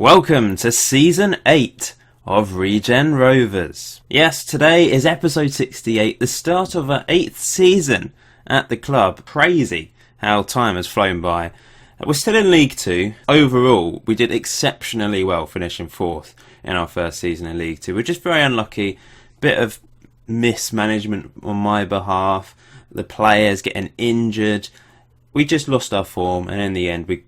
Welcome to Season 8 of Regen Rovers. Yes, today is episode 68, the start of our 8th season at the club. Crazy how time has flown by. We're still in League 2. Overall, we did exceptionally well, finishing 4th in our first season in League 2. We're just very unlucky. Bit of mismanagement on my behalf. The players getting injured. We just lost our form, and in the end, we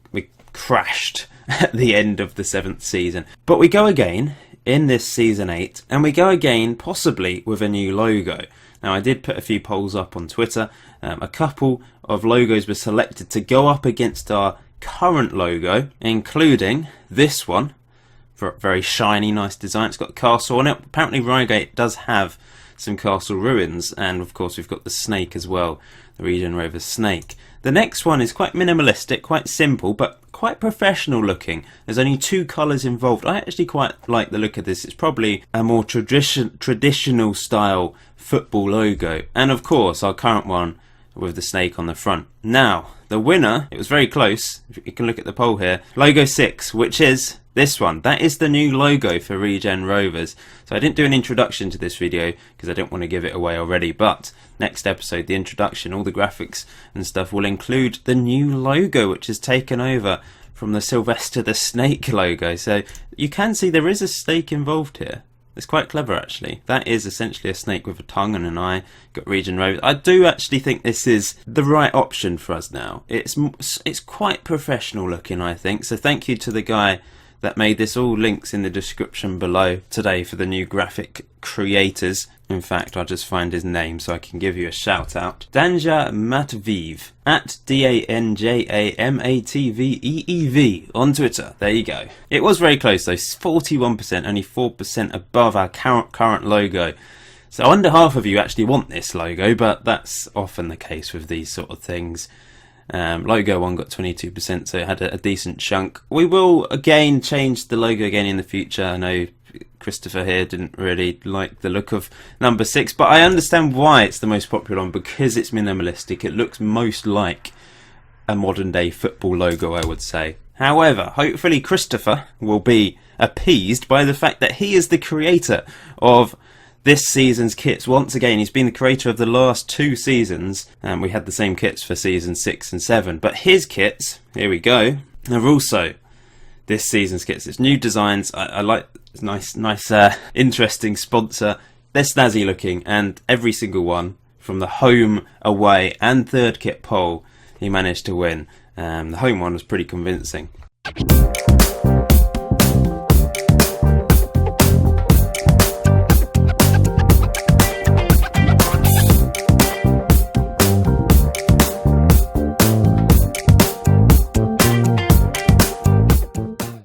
crashed at the end of the 7th season. But we go again in this Season 8, and we go again possibly with a new logo. Now, I did put a few polls up on Twitter. A couple of logos were selected to go up against our current logo, including this one. Very shiny, nice design. It's got a castle on it. Apparently Reigate does have some castle ruins, and of course we've got the snake as well, the Regen Rovers snake. The next one is quite minimalistic, quite simple, but quite professional looking. There's only 2 colours involved. I actually quite like the look of this. It's probably a more traditional style football logo. And of course our current one with the snake on the front. Now, the winner, it was very close. You can look at the poll here. Logo 6, which is this one. That is the new logo for Regen Rovers. So I didn't do an introduction to this video because I didn't want to give it away already, but next episode, the introduction, all the graphics and stuff will include the new logo, which is taken over from the Sylvester the Snake logo. So you can see there is a snake involved here. It's quite clever, actually. That is essentially a snake with a tongue and an eye. Got Regen Rovers. I do actually think this is the right option for us now. It's quite professional looking, I think. So thank you to the guy that made this. All links in the description below today for the new graphic creators. In fact, I'll just find his name so I can give you a shout out. Danja Matveev at DANJAMATVEEV on Twitter. There you go. It was very close though, 41%, only 4% above our current logo. So under half of you actually want this logo, but that's often the case with these sort of things. Logo 1 got 22%, so it had a decent chunk. We will again change the logo again in the future. I know Christopher here didn't really like the look of number 6, but I understand why it's the most popular one, because it's minimalistic. It looks most like a modern day football logo, I would say. However, hopefully Christopher will be appeased by the fact that he is the creator of this season's kits. Once again, he's been the creator of the last 2 seasons, and we had the same kits for season 6 and 7. But his kits, here we go, are also this season's kits. It's new designs. I like nice, interesting sponsor. They're snazzy looking, and every single one from the home, away, and third kit poll, he managed to win. The home one was pretty convincing.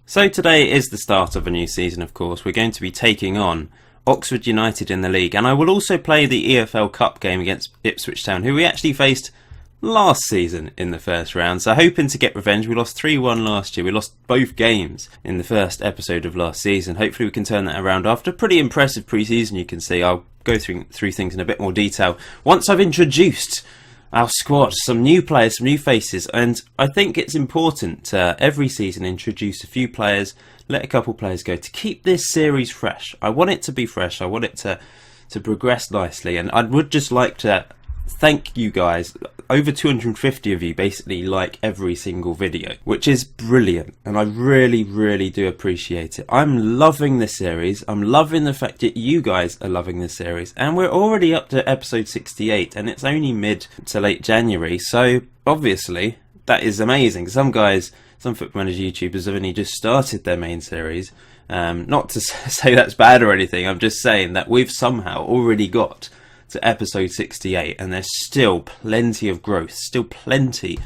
So today is the start of a new season, of course. We're going to be taking on Oxford United in the league, and I will also play the EFL Cup game against Ipswich Town, who we actually faced last season in the first round. So hoping to get revenge. We lost 3-1 last year. We lost both games in the first episode of last season. Hopefully we can turn that around after a pretty impressive pre-season, you can see. I'll go through things in a bit more detail once I've introduced our squad, some new players, some new faces, and I think it's important to every season introduce a few players, let a couple players go to keep this series fresh. I want it to be fresh. I want it to progress nicely, and I would just like to thank you guys. Over 250 of you basically like every single video, which is brilliant, and I really do appreciate it. I'm loving this series. I'm loving the fact that you guys are loving this series, and we're already up to episode 68, and it's only mid to late January, so obviously that is amazing. Some Football Manager YouTubers have only just started their main series. Not to say that's bad or anything, I'm just saying that we've somehow already got to episode 68, and there's still plenty of growth, still plenty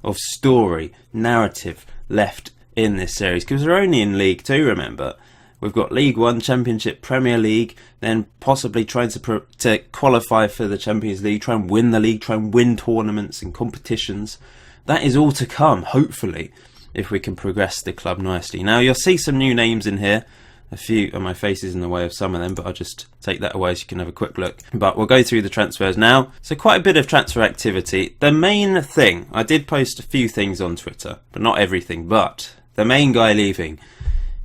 of story, narrative left in this series, because we're only in League 2, remember. We've got League 1, Championship, Premier League, then possibly trying to qualify for the Champions League, try and win the league, try and win tournaments and competitions. That is all to come, hopefully, if we can progress the club nicely. Now, you'll see some new names in here. A few of my faces in the way of some of them, but I'll just take that away so you can have a quick look. But we'll go through the transfers now. So quite a bit of transfer activity. The main thing, I did post a few things on Twitter, but not everything, but the main guy leaving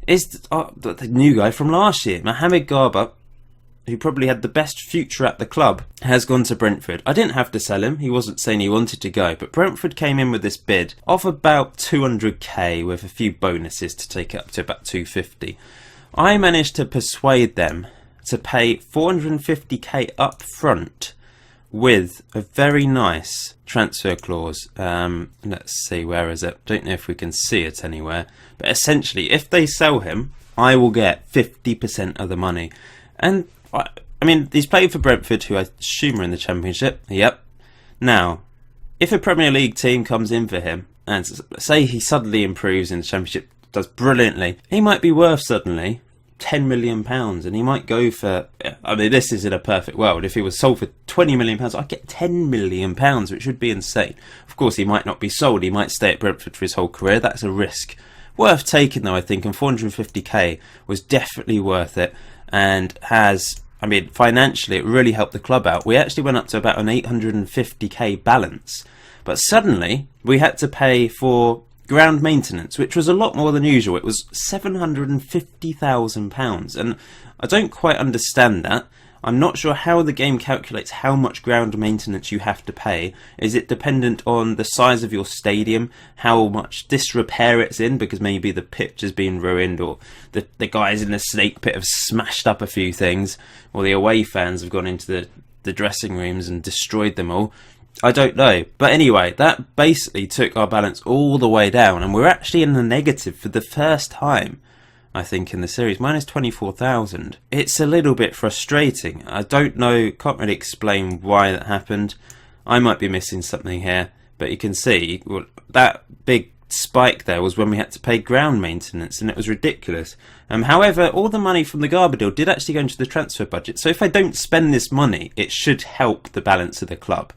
is the new guy from last year, Mohamed Garba, who probably had the best future at the club, has gone to Brentford. I didn't have to sell him. He wasn't saying he wanted to go, but Brentford came in with this bid of about 200k with a few bonuses to take it up to about 250. I managed to persuade them to pay 450k up front with a very nice transfer clause. Let's see, where is it? Don't know if we can see it anywhere. But essentially, if they sell him, I will get 50% of the money. And I mean, he's played for Brentford, who I assume are in the Championship. Yep. Now, if a Premier League team comes in for him, and say he suddenly improves in the Championship, does brilliantly, he might be worth suddenly £10 million, and he might go for, I mean, this is in a perfect world. If he was sold for £20 million, I'd get £10 million, which would be insane. Of course, he might not be sold. He might stay at Brentford for his whole career. That's a risk worth taking, though, I think, and 450k was definitely worth it, and has, I mean, financially, it really helped the club out. We actually went up to about an 850k balance, but suddenly we had to pay for ground maintenance, which was a lot more than usual. It was £750,000, and I don't quite understand that. I'm not sure how the game calculates how much ground maintenance you have to pay. Is it dependent on the size of your stadium, how much disrepair it's in, because maybe the pitch has been ruined, or the guys in the snake pit have smashed up a few things, or the away fans have gone into the dressing rooms and destroyed them all? I don't know. But anyway, that basically took our balance all the way down, and we're actually in the negative for the first time, I think, in the series, minus 24,000. It's a little bit frustrating. I don't know, can't really explain why that happened. I might be missing something here, but you can see that big spike there was when we had to pay ground maintenance, and it was ridiculous. However, all the money from the Garber deal did actually go into the transfer budget, so if I don't spend this money, it should help the balance of the club,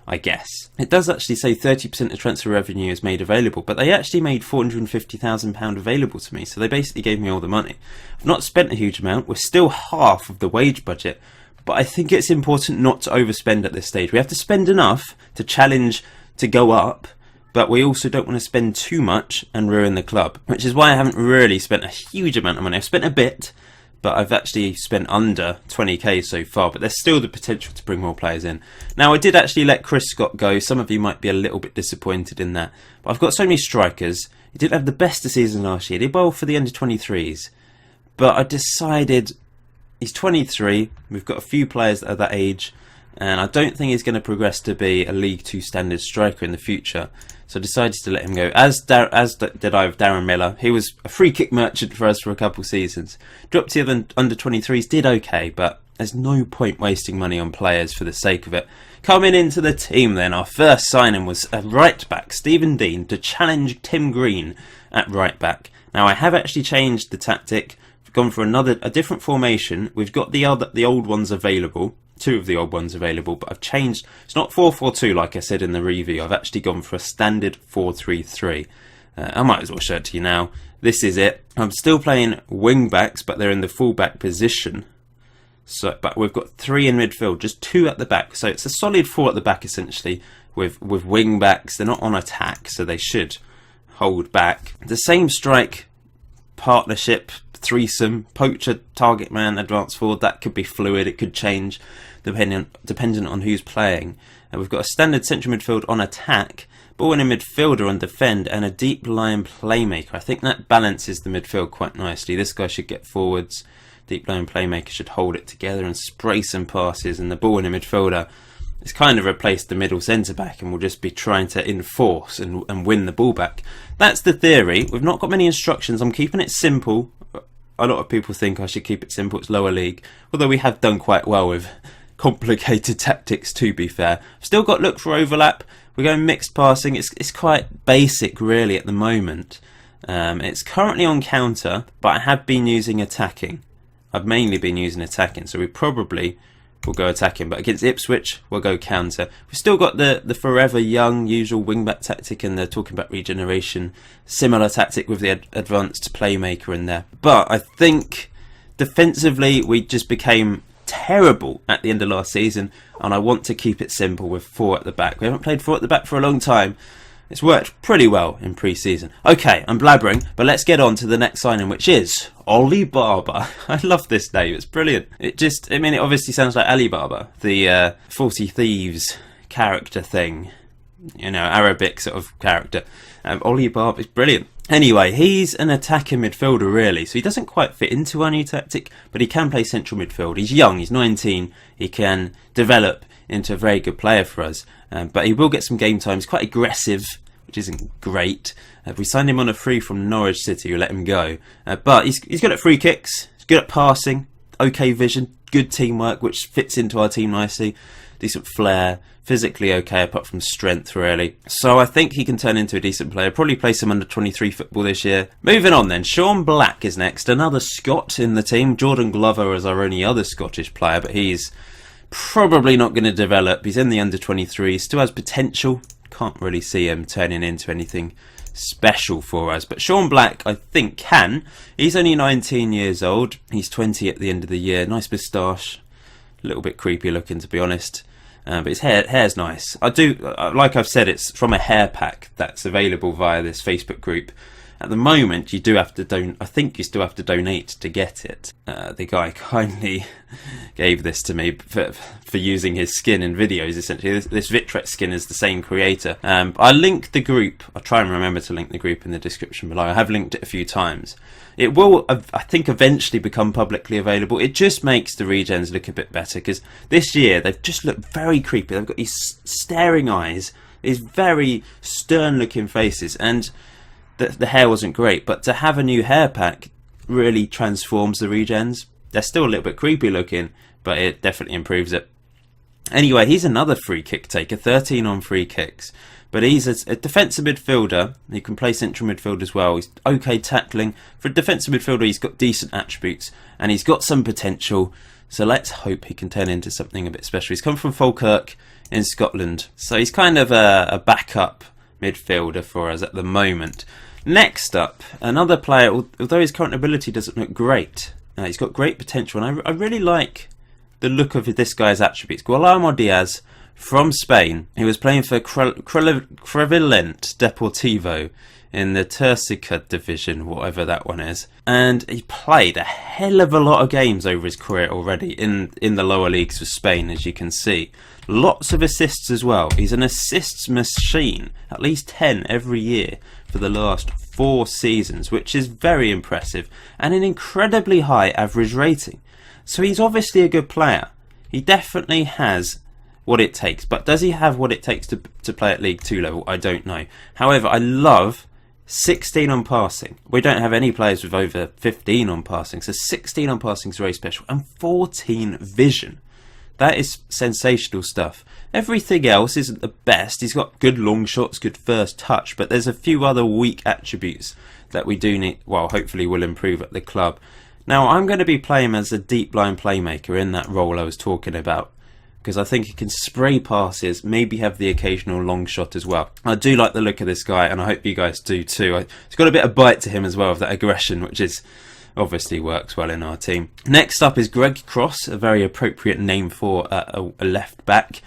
I guess. It does actually say 30% of transfer revenue is made available, but they actually made £450,000 available to me, so they basically gave me all the money. I've not spent a huge amount. We're still half of the wage budget, but I think it's important not to overspend at this stage. We have to spend enough to challenge to go up, but we also don't want to spend too much and ruin the club, which is why I haven't really spent a huge amount of money. I've spent a bit, but I've actually spent under 20k so far, but there's still the potential to bring more players in. Now, I did actually let Chris Scott go. Some of you might be a little bit disappointed in that, but I've got so many strikers. He didn't have the best of season last year. He did well for the under-23s, but I decided he's 23. We've got a few players that are that age, and I don't think he's going to progress to be a League 2 standard striker in the future. So I decided to let him go, as did I with Darren Miller. He was a free kick merchant for us for a couple seasons. Dropped to the under-23s, did okay, but there's no point wasting money on players for the sake of it. Coming into the team then, our first signing was a right back, Stephen Dean, to challenge Tim Green at right back. Now, I have actually changed the tactic. We've gone for a different formation. We've got the old ones available. Two of the old ones available, but I've changed. It's not 4-4-2 like I said in the review. I've actually gone for a standard 4-3-3. I might as well show it to you now. This is it. I'm still playing wing backs, but they're in the full back position. So, but we've got 3 in midfield, just 2 at the back. So it's a solid 4 at the back essentially, with wing backs. They're not on attack, so they should hold back. The same strike partnership, threesome, poacher, target man, advanced forward. That could be fluid. It could change dependent on who's playing. And we've got a standard central midfield on attack, ball in a midfielder on defend, and a deep line playmaker. I think that balances the midfield quite nicely. This guy should get forwards. Deep line playmaker should hold it together and spray some passes, and the ball in a midfielder has kind of replaced the middle centre back and will just be trying to enforce and win the ball back. That's the theory. We've not got many instructions. I'm keeping it simple. A lot of people think I should keep it simple. It's lower league, although we have done quite well with complicated tactics, to be fair. Still got look for overlap. We're going mixed passing. It's quite basic really at the moment. It's currently on counter, but I have been using attacking. I've mainly been using attacking, so we probably will go attacking, but against Ipswich we'll go counter. We've still got the forever young usual wingback tactic, and they're talking about regeneration, similar tactic with the advanced playmaker in there. But I think defensively we just became terrible at the end of last season, and I want to keep it simple with 4 at the back. We haven't played 4 at the back for a long time. It's worked pretty well in pre-season. Okay, I'm blabbering, but let's get on to the next signing, which is Alibaba. I love this name, it's brilliant. It obviously sounds like Alibaba, the 40 Thieves character thing. Arabic sort of character. Alibaba is brilliant. Anyway, he's an attacking midfielder really, so he doesn't quite fit into our new tactic, but he can play central midfield. He's young, he's 19, he can develop into a very good player for us, but he will get some game time. He's quite aggressive, which isn't great. We signed him on a free from Norwich City, who let him go, but he's good at free kicks, he's good at passing, okay vision, good teamwork, which fits into our team nicely, decent flair, physically okay apart from strength really. So I think he can turn into a decent player, probably play some under 23 football this year. Moving on then, Sean Black is next, another Scot in the team. Jordan Glover is our only other Scottish player, but he's probably not going to develop. He's in the under 23, still has potential, can't really see him turning into anything special for us, but Sean Black I think can. He's only 19 years old, he's 20 at the end of the year, nice moustache, a little bit creepy looking to be honest. But his hair's nice. Like I've said, it's from a hair pack that's available via this Facebook group. At the moment, you do have to I think you still have to donate to get it. The guy kindly gave this to me for using his skin in videos. Essentially, this Vitrex skin is the same creator. I linked the group. I'll try and remember to link the group in the description below. I have linked it a few times. It will, I think, eventually become publicly available. It just makes the regens look a bit better because this year they've just looked very creepy. They've got these staring eyes, these very stern-looking faces, and the hair wasn't great. But to have a new hair pack really transforms the regens. They're still a little bit creepy looking, but it definitely improves it. Anyway, he's another free kick taker, 13 on free kicks. But he's a defensive midfielder. He can play central midfield as well. He's okay tackling. For a defensive midfielder, he's got decent attributes. And he's got some potential. So let's hope he can turn into something a bit special. He's come from Falkirk in Scotland. So he's kind of a backup midfielder for us at the moment. Next up, another player, although his current ability doesn't look great. He's got great potential. And I really like the look of this guy's attributes. Guillermo Diaz, from Spain. He was playing for Crevillent Deportivo in the Tercera division, whatever that one is. And he played a hell of a lot of games over his career already in the lower leagues of Spain, as you can see. Lots of assists as well. He's an assists machine, at least 10 every year for the last 4 seasons, which is very impressive, and an incredibly high average rating. So he's obviously a good player. He definitely has what it takes, but does he have what it takes to play at League 2 level? I don't know. However, I love 16 on passing. We don't have any players with over 15 on passing, so 16 on passing is very special, and 14 vision. That is sensational stuff. Everything else isn't the best. He's got good long shots, good first touch, but there's a few other weak attributes that we do need, well, hopefully will improve at the club. Now, I'm going to be playing as a deep line playmaker in that role I was talking about, because I think he can spray passes, maybe have the occasional long shot as well. I do like the look of this guy, and I hope you guys do too. He's got a bit of bite to him as well, of that aggression, which is obviously works well in our team. Next up is Greg Cross, a very appropriate name for a left back,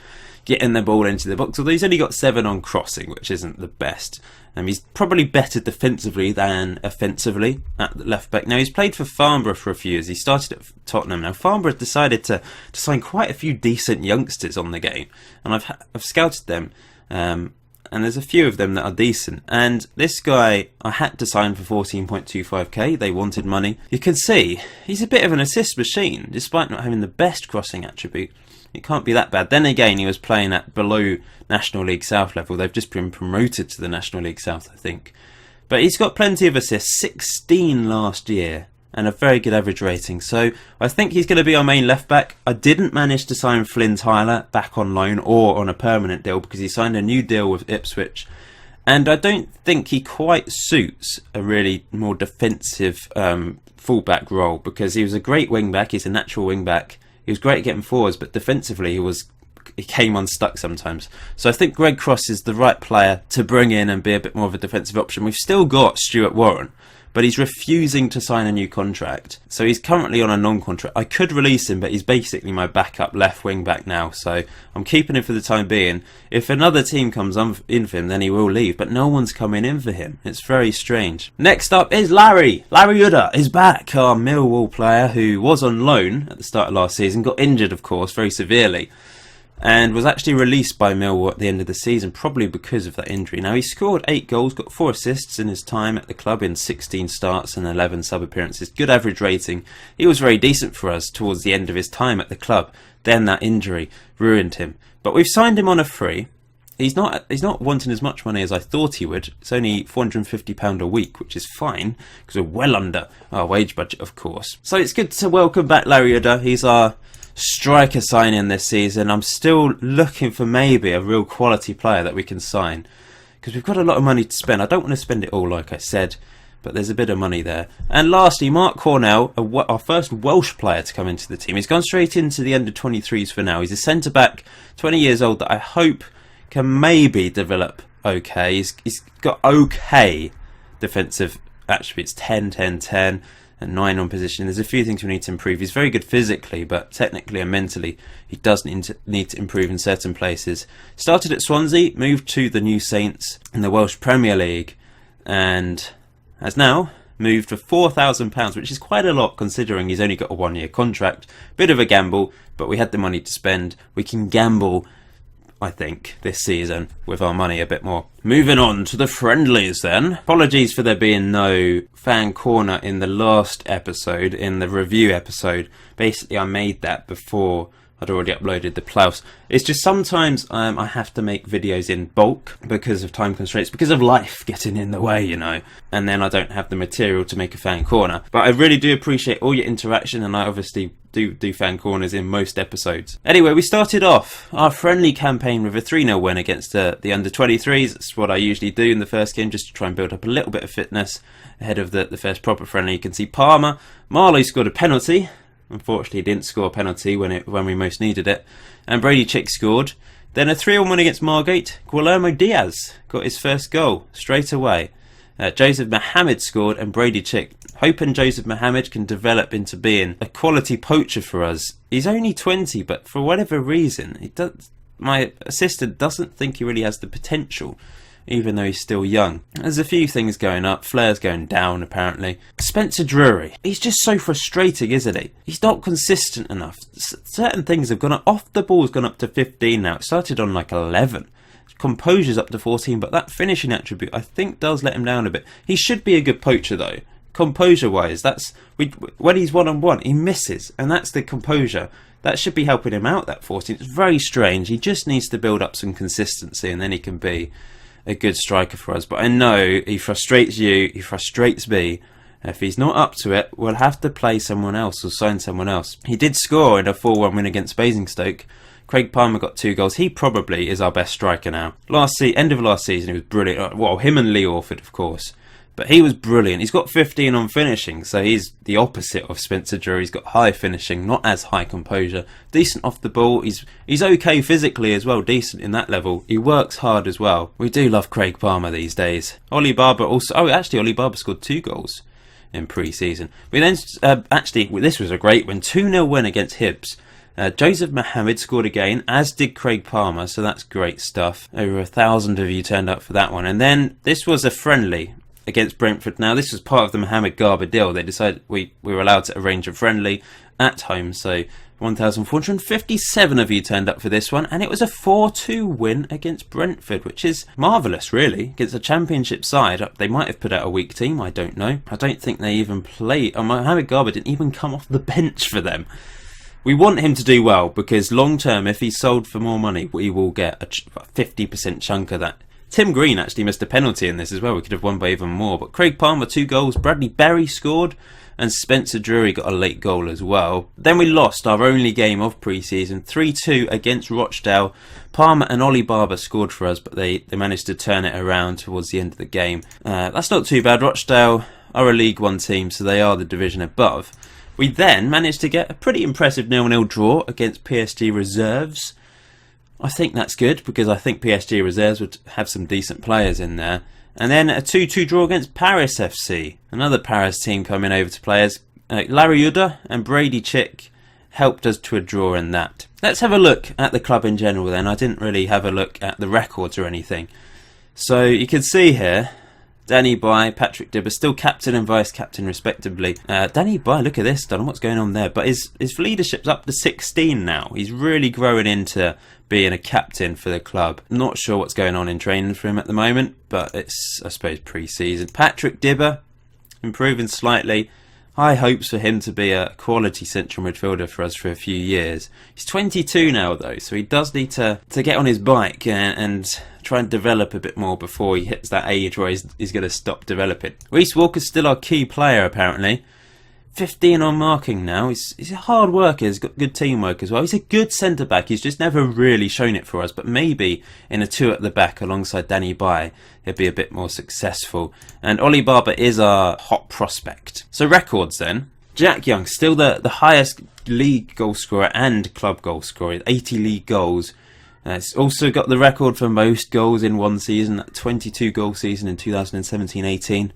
getting the ball into the box, although he's only got 7 on crossing, which isn't the best. He's probably better defensively than offensively at the left back. Now, he's played for Farnborough for a few years. He started at Tottenham. Now, Farnborough decided to sign quite a few decent youngsters on the game, and I've scouted them, and there's a few of them that are decent. And this guy I had to sign for 14.25k. They wanted money. You can see he's a bit of an assist machine, despite not having the best crossing attribute. It can't be that bad. Then again, he was playing at below National League South level. They've just been promoted to the National League South, I think. But he's got plenty of assists, 16 last year, and a very good average rating. So I think he's going to be our main left back. I didn't manage to sign Flynn Tyler back on loan or on a permanent deal because he signed a new deal with Ipswich. And I don't think he quite suits a really more defensive fullback role, because he was a great wing back. He's a natural wing back. He was great at getting forwards, but defensively he came unstuck sometimes. So I think Greg Cross is the right player to bring in and be a bit more of a defensive option. We've still got Stuart Warren, but he's refusing to sign a new contract. So he's currently on a non-contract. I could release him, but he's basically my backup left wing back now, so I'm keeping him for the time being. If another team comes in for him, then he will leave, but no one's coming in for him. It's very strange. Next up is Larry. Larry Udder is back, our Millwall player who was on loan at the start of last season, got injured of course very severely, and was actually released by Millwall at the end of the season, probably because of that injury. Now, he scored 8 goals, got 4 assists in his time at the club in 16 starts and 11 sub-appearances. Good average rating. He was very decent for us towards the end of his time at the club. Then that injury ruined him. But we've signed him on a free. He's not wanting as much money as I thought he would. It's only £450 a week, which is fine, because we're well under our wage budget, of course. So it's good to welcome back Larry Udder. He's our striker signing this season. I'm still looking for maybe a real quality player that we can sign, because we've got a lot of money to spend. I don't want to spend it all, like I said, but there's a bit of money there. And lastly, Mark Cornell, our first Welsh player to come into the team. He's gone straight into the under-23s for now. He's a centre-back, 20 years old, that I hope can maybe develop okay. He's got okay defensive attributes, 10, 10, 10. And 9 on position. There's a few things we need to improve. He's very good physically, but technically and mentally he does need to improve in certain places. Started at Swansea, moved to the New Saints in the Welsh Premier League, and has now moved for £4,000, which is quite a lot considering he's only got a 1-year contract. Bit of a gamble, but we had the money to spend. We can gamble, I think, this season with our money a bit more. Moving on to the friendlies then. Apologies for there being no fan corner in the last episode, in the review episode. Basically, I made that before I'd already uploaded the playoffs. It's just sometimes I have to make videos in bulk because of time constraints, because of life getting in the way, you know, and then I don't have the material to make a fan corner. But I really do appreciate all your interaction, and I obviously do fan corners in most episodes. Anyway, we started off our friendly campaign with a 3-0 win against the under-23s. That's what I usually do in the first game, just to try and build up a little bit of fitness ahead of the first proper friendly. You can see Marlow scored a penalty. Unfortunately, he didn't score a penalty when we most needed it. And Brady Chick scored. Then a 3-1 win against Margate. Guillermo Diaz got his first goal straight away. Joseph Mohamed scored, and Brady Chick, hoping Joseph Mohamed can develop into being a quality poacher for us. He's only 20, but for whatever reason, my assistant doesn't think he really has the potential, even though he's still young. There's a few things going up. Flair's going down, apparently. Spencer Drury, he's just so frustrating, isn't he? He's not consistent enough. Certain things have gone up. Off the ball's gone up to 15 now. It started on like 11. Composure's up to 14, but that finishing attribute, I think, does let him down a bit. He should be a good poacher, though. Composure-wise, when he's one-on-one, he misses, and that's the composure. That should be helping him out, that 14. It's very strange. He just needs to build up some consistency, and then he can be a good striker for us. But I know he frustrates you, he frustrates me. If he's not up to it, we'll have to play someone else or sign someone else. He did score in a 4-1 win against Basingstoke. Craig Palmer got 2 goals. He probably is our best striker now. End of last season, he was brilliant. Well, him and Lee Orford, of course. But he was brilliant. He's got 15 on finishing, so he's the opposite of Spencer Drury. He's got high finishing, not as high composure. Decent off the ball. He's okay physically as well, decent in that level. He works hard as well. We do love Craig Palmer these days. Ollie Barber also... Oh, actually, Ollie Barber scored 2 goals in pre-season. We then... this was a great win. 2-0 win against Hibs. Joseph Mohamed scored again, as did Craig Palmer, so that's great stuff. Over 1,000 of you turned up for that one. And then this was a friendly against Brentford. Now, this was part of the Mohamed Garba deal. They decided we were allowed to arrange a friendly at home, so 1,457 of you turned up for this one, and it was a 4-2 win against Brentford, which is marvellous, really, against a championship side. They might have put out a weak team, I don't know. I don't think they even played. Mohamed Garba didn't even come off the bench for them. We want him to do well, because long term, if he's sold for more money, we will get a 50% chunk of that. Tim Green actually missed a penalty in this as well. We could have won by even more. But Craig Palmer, 2 goals. Bradley Berry scored. And Spencer Drury got a late goal as well. Then we lost our only game of pre-season, 3-2 against Rochdale. Palmer and Ollie Barber scored for us, but they managed to turn it around towards the end of the game. That's not too bad. Rochdale are a League One team, so they are the division above. We then managed to get a pretty impressive 0-0 draw against PSG Reserves. I think that's good, because I think PSG Reserves would have some decent players in there. And then a 2-2 draw against Paris FC. Another Paris team coming over to play us. Larry Udder and Brady Chick helped us to a draw in that. Let's have a look at the club in general then. I didn't really have a look at the records or anything. So you can see here, Danny Bye, Patrick Dibber, still captain and vice-captain respectively. Danny Bye, look at this, don't know what's going on there, but his leadership's up to 16 now. He's really growing into being a captain for the club. Not sure what's going on in training for him at the moment, but it's, I suppose, pre-season. Patrick Dibber, improving slightly. High hopes for him to be a quality central midfielder for us for a few years. He's 22 now though, so he does need to get on his bike and try and develop a bit more before he hits that age where he's going to stop developing. Reece Walker's still our key player apparently. 15 on marking now. He's a hard worker, he's got good teamwork as well. He's a good centre-back, he's just never really shown it for us, but maybe in a 2 at the back alongside Danny Bye, he'll be a bit more successful. And Ollie Barber is our hot prospect. So records then. Jack Young, still the highest league goal scorer and club goal scorer, 80 league goals. It's also got the record for most goals in one season, that 22 goal season in 2017-18.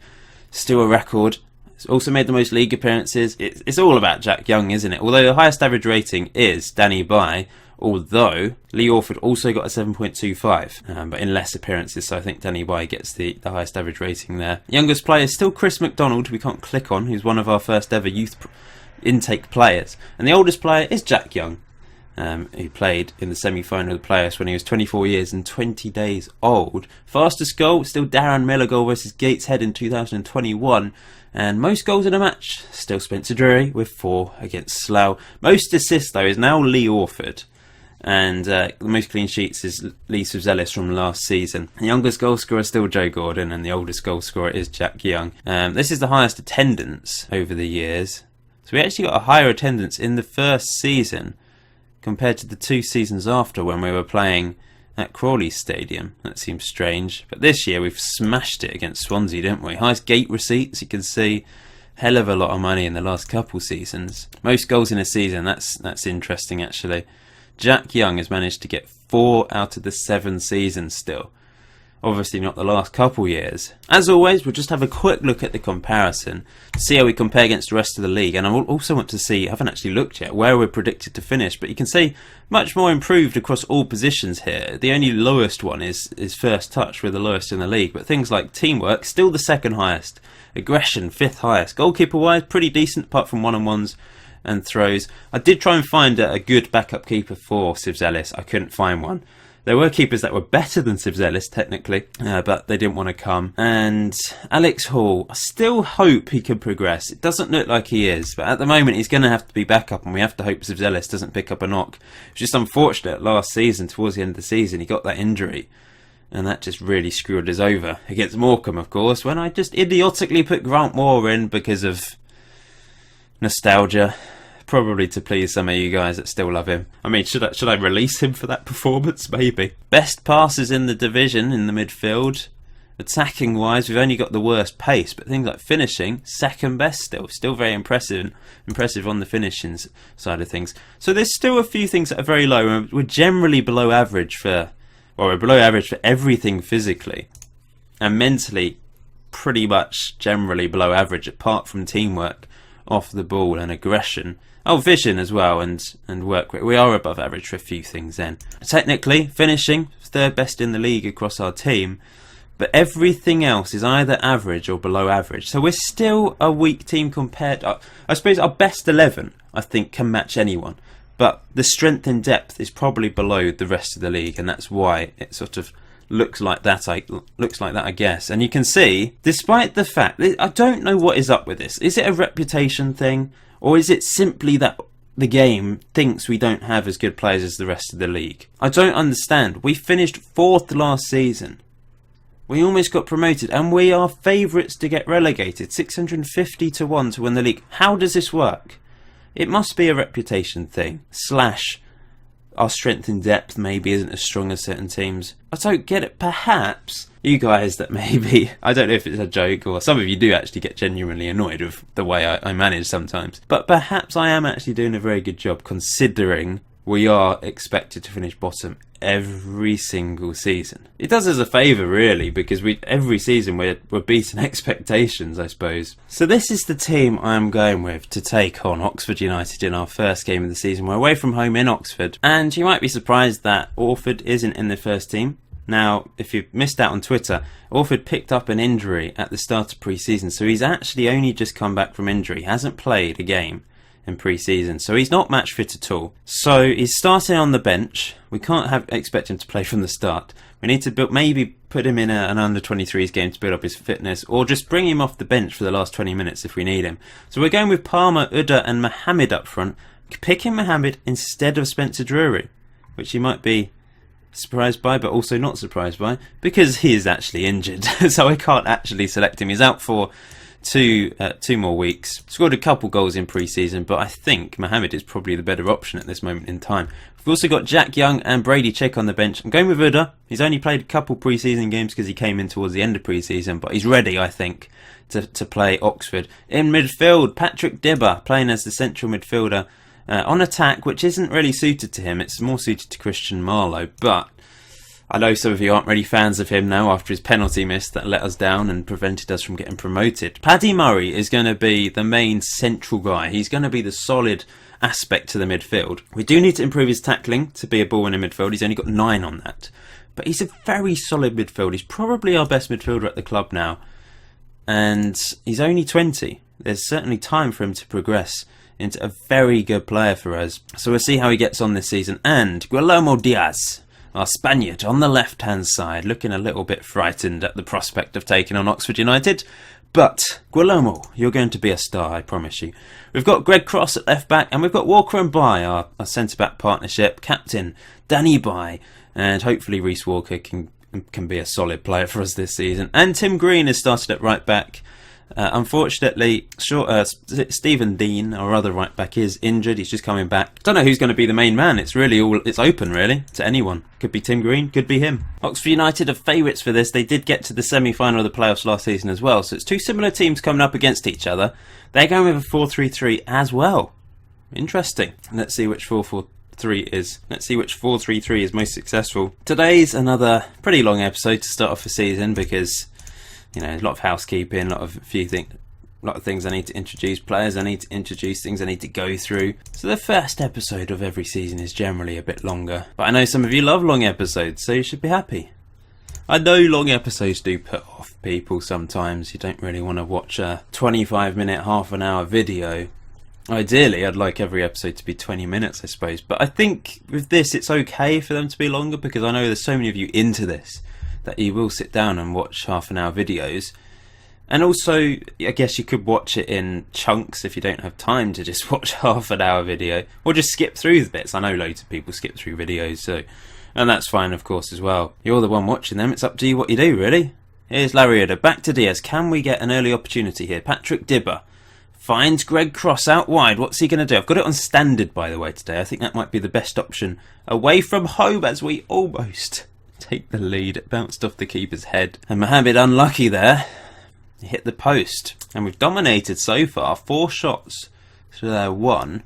Still a record. It's also made the most league appearances. It's all about Jack Young, isn't it? Although the highest average rating is Danny Bye, although Lee Orford also got a 7.25, but in less appearances, so I think Danny Bye gets the highest average rating there. Youngest player is still Chris McDonald, who we can't click on, who's one of our first ever youth intake players. And the oldest player is Jack Young, who played in the semi-final of the playoffs when he was 24 years and 20 days old. Fastest goal, still Darren Miller goal versus Gateshead in 2021. And most goals in a match, still Spencer Drury with 4 against Slough. Most assists though is now Lee Orford. And the most clean sheets is Lee Subzelis from last season. The youngest goal scorer is still Joe Gordon, and the oldest goal scorer is Jack Young. This is the highest attendance over the years. So we actually got a higher attendance in the first season compared to the 2 seasons after when we were playing at Crawley Stadium. That seems strange. But this year we've smashed it against Swansea, didn't we? Highest gate receipts, you can see. Hell of a lot of money in the last couple seasons. Most goals in a season, that's interesting actually. Jack Young has managed to get 4 out of the 7 seasons still. Obviously not the last couple years. As always, we'll just have a quick look at the comparison to see how we compare against the rest of the league. And I also want to see, I haven't actually looked yet, where we're predicted to finish. But you can see much more improved across all positions here. The only lowest one is first touch. We're the lowest in the league. But things like teamwork, still the second highest. Aggression, 5th highest. Goalkeeper-wise, pretty decent apart from one-on-ones and throws. I did try and find a good backup keeper for Subzelis. I couldn't find one. There were keepers that were better than Subzelis, technically, but they didn't want to come. And Alex Hall, I still hope he can progress. It doesn't look like he is, but at the moment he's going to have to be backup, and we have to hope Subzelis doesn't pick up a knock. It's just unfortunate last season, towards the end of the season, he got that injury. And that just really screwed us over. Against Morecambe, of course, when I just idiotically put Grant Moore in because of nostalgia. Probably to please some of you guys that still love him. I mean, should I release him for that performance? Maybe. Best passes in the division in the midfield. Attacking wise, we've only got the worst pace, but things like finishing, second best still. Still very impressive on the finishing side of things. So there's still a few things that are very low. We're generally below average for everything physically. And mentally, pretty much generally below average, apart from teamwork, off the ball and aggression. Oh, vision as well, and work rate. We are above average for a few things then. Technically, finishing, 3rd best in the league across our team, but everything else is either average or below average. So we're still a weak team compared... I suppose our best 11, I think, can match anyone, but the strength and depth is probably below the rest of the league, and that's why it sort of looks like that, I guess. And you can see, despite the fact that I don't know what is up with this. Is it a reputation thing? Or is it simply that the game thinks we don't have as good players as the rest of the league? I don't understand. We finished 4th last season. We almost got promoted, and we are favourites to get relegated. 650 to 1 to win the league. How does this work? It must be a reputation thing. / our strength in depth maybe isn't as strong as certain teams. I don't get it. Perhaps you guys that maybe, I don't know if it's a joke, or some of you do actually get genuinely annoyed with the way I manage sometimes, but perhaps I am actually doing a very good job considering we are expected to finish bottom every single season. It does us a favour really, because every season we're beating expectations, I suppose. So this is the team I'm going with to take on Oxford United in our first game of the season. We're away from home in Oxford, and you might be surprised that Orford isn't in the first team. Now, if you've missed out on Twitter, Orford picked up an injury at the start of pre-season, so he's actually only just come back from injury. He hasn't played a game in pre-season, so he's not match fit at all. So he's starting on the bench. We can't expect him to play from the start. We need to maybe put him in an under-23s game to build up his fitness, or just bring him off the bench for the last 20 minutes if we need him. So we're going with Palmer, Uda and Mohammed up front, picking Mohammed instead of Spencer Drury, which you might be surprised by, but also not surprised by, because he is actually injured. So I can't actually select him. He's out for two more weeks. Scored a couple goals in pre-season, but I think Mohammed is probably the better option at this moment in time. We've also got Jack Young and Brady Chick on the bench. I'm going with Uda. He's only played a couple pre-season games because he came in towards the end of pre-season, but he's ready, I think, to play Oxford. In midfield, Patrick Dibber playing as the central midfielder. On attack, which isn't really suited to him. It's more suited to Christian Marlowe, but I know some of you aren't really fans of him now after his penalty miss that let us down and prevented us from getting promoted. Paddy Murray is going to be the main central guy. He's going to be the solid aspect to the midfield. We do need to improve his tackling to be a ball-winning midfield. He's only got 9 on that. But he's a very solid midfield. He's probably our best midfielder at the club now. And he's only 20. There's certainly time for him to progress into a very good player for us. So we'll see how he gets on this season. And Guillermo Diaz, our Spaniard, on the left-hand side, looking a little bit frightened at the prospect of taking on Oxford United. But, Guillermo, you're going to be a star, I promise you. We've got Greg Cross at left-back, and we've got Walker and Bye, our centre-back partnership, captain Danny Bye, and hopefully Reece Walker can be a solid player for us this season. And Tim Green has started at right-back. Unfortunately, Stephen Dean, our other right back, is injured. He's just coming back. Don't know who's going to be the main man. It's open really to anyone. Could be Tim Green, could be him. Oxford United are favourites for this. They did get to the semi-final of the playoffs last season as well. So it's two similar teams coming up against each other. They're going with a 4-3-3 as well. Interesting. Let's see which 4-4-3 is. Let's see which 4-3-3 is most successful. Today's another pretty long episode to start off the season because, you know, a lot of housekeeping, a lot of things I need to introduce, players I need to introduce, things I need to go through. So the first episode of every season is generally a bit longer. But I know some of you love long episodes, so you should be happy. I know long episodes do put off people sometimes. You don't really want to watch a 25-minute, half an hour video. Ideally, I'd like every episode to be 20 minutes, I suppose. But I think with this, it's okay for them to be longer because I know there's so many of you into this that you will sit down and watch half an hour videos. And also, I guess you could watch it in chunks if you don't have time to just watch half an hour video, or just skip through the bits. I know loads of people skip through videos, and that's fine of course as well. You're the one watching them, it's up to you what you do really. Here's Lariada, back to Diaz. Can we get an early opportunity here? Patrick Dibber finds Greg Cross out wide. What's he going to do? I've got it on standard by the way today. I think that might be the best option away from home as we almost take the lead. It bounced off the keeper's head. And Mohammed unlucky there. He hit the post. And we've dominated so far. 4 shots to their 1.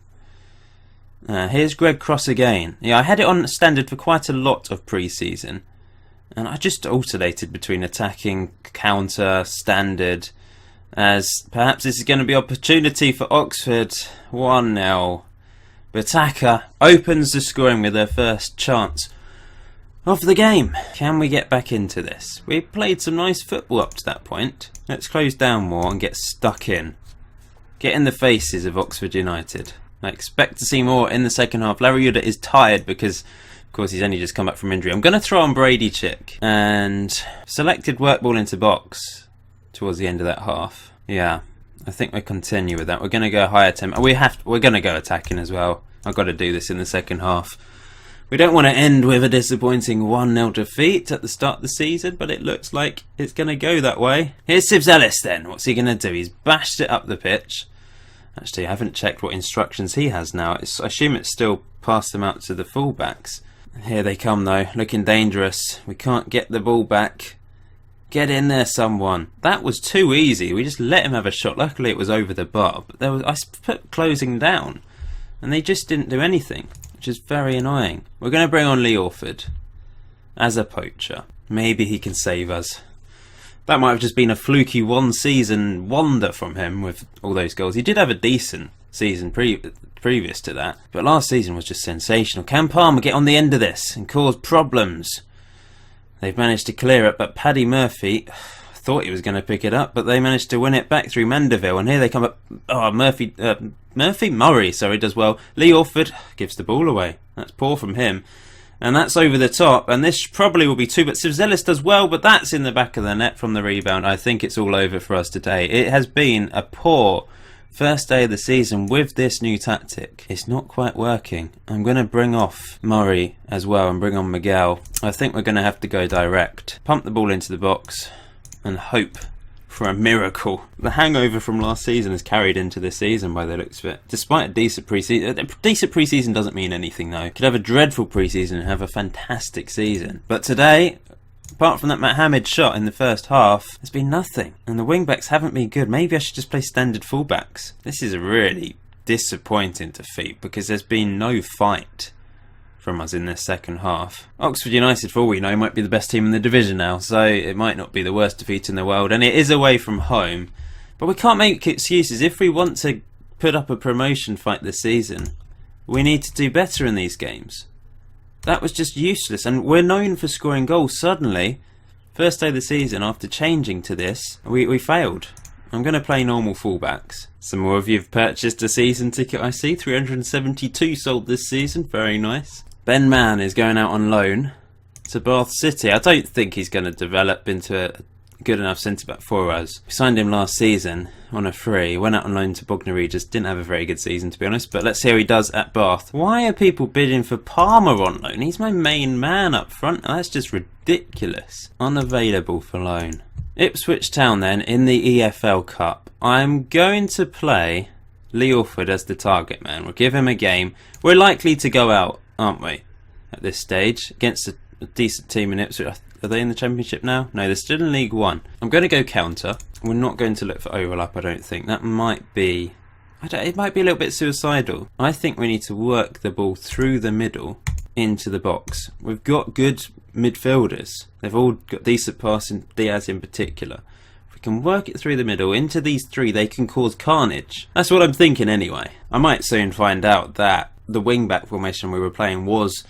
Here's Greg Cross again. Yeah, I had it on standard for quite a lot of pre-season. And I just alternated between attacking, counter, standard. As perhaps this is going to be opportunity for Oxford. 1-0. Bataka opens the scoring with their first chance of the game. Can we get back into this? We played some nice football up to that point. Let's close down more and get stuck in. Get in the faces of Oxford United. I expect to see more in the second half. Larry Uda is tired because, of course, he's only just come back from injury. I'm going to throw on Brady Chick. And selected work ball into box towards the end of that half. Yeah, I think we continue with that. We're going to go higher tempo. We're going to go attacking as well. I've got to do this in the second half. We don't want to end with a disappointing 1-0 defeat at the start of the season, but it looks like it's going to go that way. Here's Sibs Ellis then. What's he going to do? He's bashed it up the pitch. Actually, I haven't checked what instructions he has now. I assume it's still passed them out to the fullbacks. Here they come though, looking dangerous. We can't get the ball back. Get in there, someone. That was too easy. We just let him have a shot. Luckily, it was over the bar. But I put closing down, and they just didn't do anything, which is very annoying. We're going to bring on Lee Orford. as a poacher. Maybe he can save us. That might have just been a fluky one-season wonder from him with all those goals. He did have a decent season previous to that, but last season was just sensational. Can Palmer get on the end of this and cause problems? They've managed to clear it, but Paddy Murphy thought he was going to pick it up, but they managed to win it back through Mandeville, and here they come up. Oh, Murray, sorry, does well. Lee Orford gives the ball away. That's poor from him. And that's over the top, and this probably will be two, but Sivzelis does well, but that's in the back of the net from the rebound. I think it's all over for us today. It has been a poor first day of the season with this new tactic. It's not quite working. I'm going to bring off Murray as well and bring on Miguel. I think we're going to have to go direct. Pump the ball into the box and hope for a miracle. The hangover from last season is carried into this season by the looks of it. Despite a decent preseason doesn't mean anything though. Could have a dreadful preseason and have a fantastic season. But today, apart from that Mohamed shot in the first half, there's been nothing. And the wing-backs haven't been good. Maybe I should just play standard full-backs. This is a really disappointing defeat because there's been no fight from us in this second half. Oxford United, for all we know, might be the best team in the division now, so it might not be the worst defeat in the world, and it is away from home. But we can't make excuses. If we want to put up a promotion fight this season, we need to do better in these games. That was just useless, and we're known for scoring goals. Suddenly, first day of the season, after changing to this, we failed. I'm going to play normal fullbacks. Some more of you have purchased a season ticket, I see. 372 sold this season. Very nice. Ben Mann is going out on loan to Bath City. I don't think he's going to develop into a good enough centre-back for us. We signed him last season on a free. Went out on loan to Bognor Regis. Didn't have a very good season, to be honest. But let's see how he does at Bath. Why are people bidding for Palmer on loan? He's my main man up front. That's just ridiculous. Unavailable for loan. Ipswich Town then in the EFL Cup. I'm going to play Lee Orford as the target man. We'll give him a game. We're likely to go out, aren't we, at this stage against a decent team in Ipswich. Are they in the Championship now? No, they're still in League One. I'm going to go counter. We're not going to look for overlap, I don't think. That might be... it might be a little bit suicidal. I think we need to work the ball through the middle into the box. We've got good midfielders. They've all got decent passing, Diaz in particular. If we can work it through the middle into these three, they can cause carnage. That's what I'm thinking anyway. I might soon find out that the wing-back formation we were playing was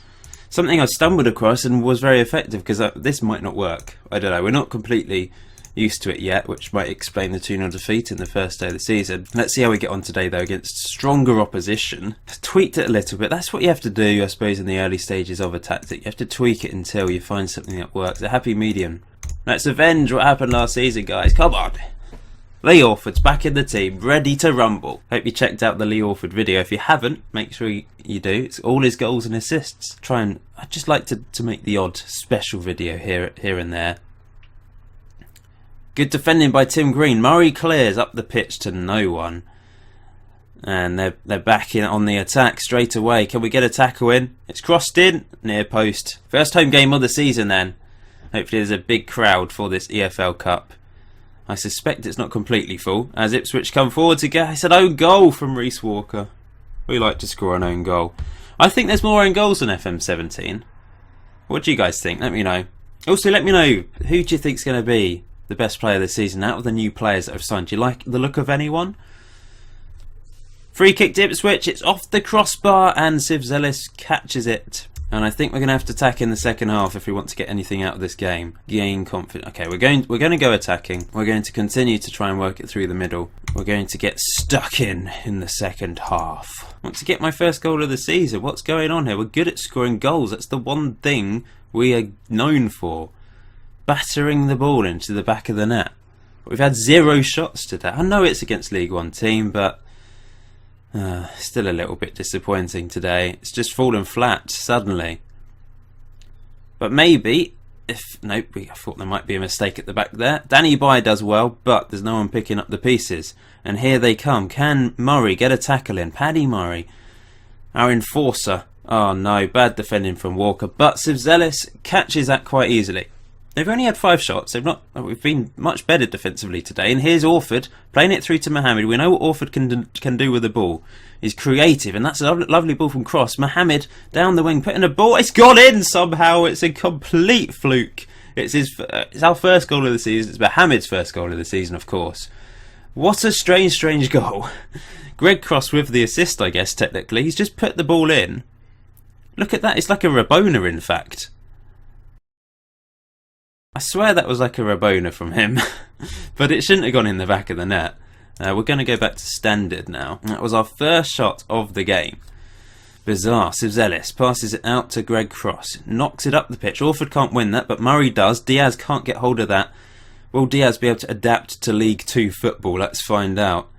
something I stumbled across and was very effective, because this might not work. I don't know. We're not completely used to it yet, which might explain the 2-0 defeat in the first day of the season. Let's see how we get on today, though, against stronger opposition. Tweaked it a little bit. That's what you have to do, I suppose, in the early stages of a tactic. You have to tweak it until you find something that works. A happy medium. Let's avenge what happened last season, guys. Come on. Lee Orford's back in the team, ready to rumble. Hope you checked out the Lee Orford video. If you haven't, make sure you do. It's all his goals and assists. I'd just like to make the odd special video here and there. Good defending by Tim Green. Murray clears up the pitch to no one. And they're back in on the attack straight away. Can we get a tackle in? It's crossed in. Near post. First home game of the season then. Hopefully there's a big crowd for this EFL Cup. I suspect it's not completely full, as Ipswich come forward to get... It's an own goal from Reece Walker. We like to score an own goal. I think there's more own goals than FM17. What do you guys think? Let me know. Also, let me know, who do you think's going to be the best player this season out of the new players that have signed? Do you like the look of anyone? Free kick to Ipswich. It's off the crossbar, and Sivzelis catches it. And I think we're going to have to attack in the second half if we want to get anything out of this game. Gain confidence. Okay, we're going to go attacking. We're going to continue to try and work it through the middle. We're going to get stuck in the second half. I want to get my first goal of the season. What's going on here? We're good at scoring goals. That's the one thing we are known for. Battering the ball into the back of the net. We've had 0 shots today. I know it's against League One team, but... still a little bit disappointing today. It's just fallen flat suddenly. But maybe, I thought there might be a mistake at the back there. Danny Bye does well, but there's no one picking up the pieces. And here they come. Can Murray get a tackle in? Paddy Murray, our enforcer. Oh no, bad defending from Walker. But Sivzelis catches that quite easily. They've only had 5 shots. We've been much better defensively today. And here's Orford playing it through to Mohamed. We know what Orford can do with the ball. He's creative, and that's a lovely ball from Cross. Mohamed down the wing, putting a ball. It's gone in somehow. It's a complete fluke. It's our first goal of the season. It's Mohamed's first goal of the season, of course. What a strange goal. Greg Cross with the assist, I guess, technically. He's just put the ball in. Look at that. It's like a Rabona, in fact. I swear that was like a Rabona from him. But it shouldn't have gone in the back of the net. We're going to go back to standard now. That was our first shot of the game. Bizarre. Sivzelis passes it out to Greg Cross. Knocks it up the pitch. Orford can't win that, but Murray does. Diaz can't get hold of that. Will Diaz be able to adapt to League 2 football? Let's find out.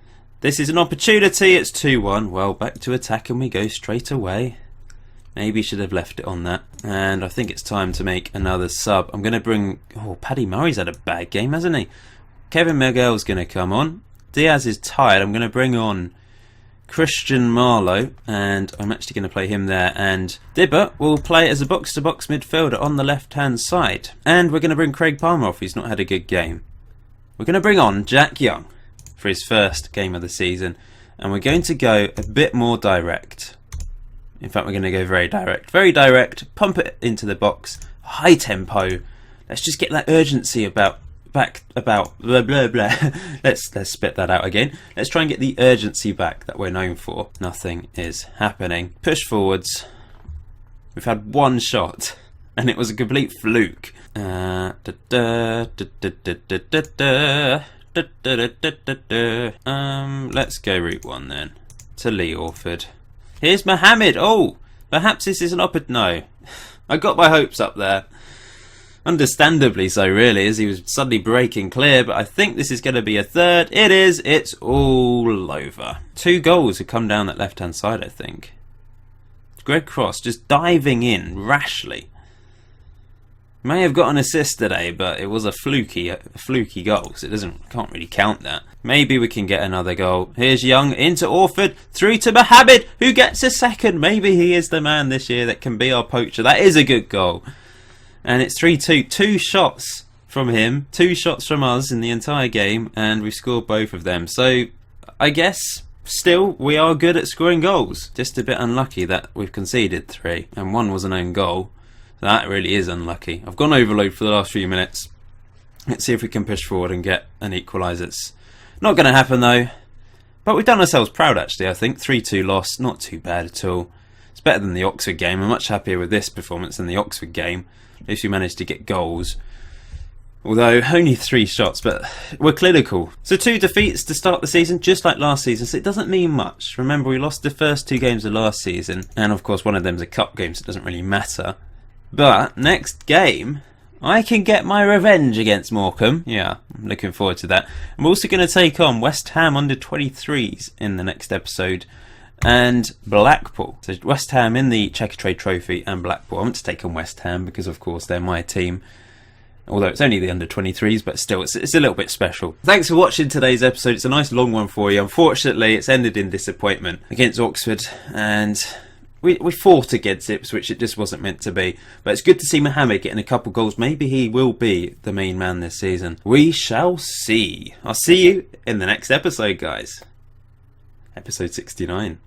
This is an opportunity. It's 2-1. Well, back to attack and we go straight away. Maybe should have left it on that. And I think it's time to make another sub. I'm going to bring... Oh, Paddy Murray's had a bad game, hasn't he? Kevin Miguel's going to come on. Diaz is tired. I'm going to bring on Christian Marlowe. And I'm actually going to play him there. And Dibber will play as a box-to-box midfielder on the left-hand side. And we're going to bring Craig Palmer off. He's not had a good game. We're going to bring on Jack Young for his first game of the season. And we're going to go a bit more direct. In fact, we're going to go very direct. Very direct. Pump it into the box. High tempo. Let's just get that urgency about blah blah blah. Let's spit that out again. Let's try and get the urgency back that we're known for. Nothing is happening. Push forwards. We've had 1 shot, and it was a complete fluke. Let's go route 1 then to Lee Orford. Here's Mohamed. Oh, perhaps this is an no. I got my hopes up there. Understandably so, really, as he was suddenly breaking clear. But I think this is going to be a third. It is. It's all over. 2 goals have come down that left-hand side, I think. Greg Cross just diving in rashly. May have got an assist today, but it was a fluky goal, so can't really count that. Maybe we can get another goal. Here's Young into Orford, through to Mohamed, who gets a second. Maybe he is the man this year that can be our poacher. That is a good goal. And it's 3-2. 2 shots from him, 2 shots from us in the entire game, and we've scored both of them. So I guess still we are good at scoring goals. Just a bit unlucky that we've conceded 3, and 1 was an own goal. That really is unlucky. I've gone overload for the last few minutes. Let's see if we can push forward and get an equaliser. It's not going to happen though. But we've done ourselves proud actually, I think. 3-2 loss, not too bad at all. It's better than the Oxford game. I'm much happier with this performance than the Oxford game. At least we managed to get goals. Although only 3 shots, but we're clinical. So 2 defeats to start the season, just like last season, so it doesn't mean much. Remember, we lost the first 2 games of last season, and of course one of them's a cup game, so it doesn't really matter. But next game, I can get my revenge against Morecambe. Yeah, I'm looking forward to that. I'm also going to take on West Ham under-23s in the next episode, and Blackpool. So West Ham in the Checkatrade Trophy and Blackpool. I want to take on West Ham because, of course, they're my team. Although it's only the under-23s, but still, it's a little bit special. Thanks for watching today's episode. It's a nice long one for you. Unfortunately, it's ended in disappointment against Oxford, and we fought against Ipswich. It just wasn't meant to be. But it's good to see Mohamed getting a couple goals. Maybe he will be the main man this season. We shall see. I'll see you in the next episode, guys. Episode 69.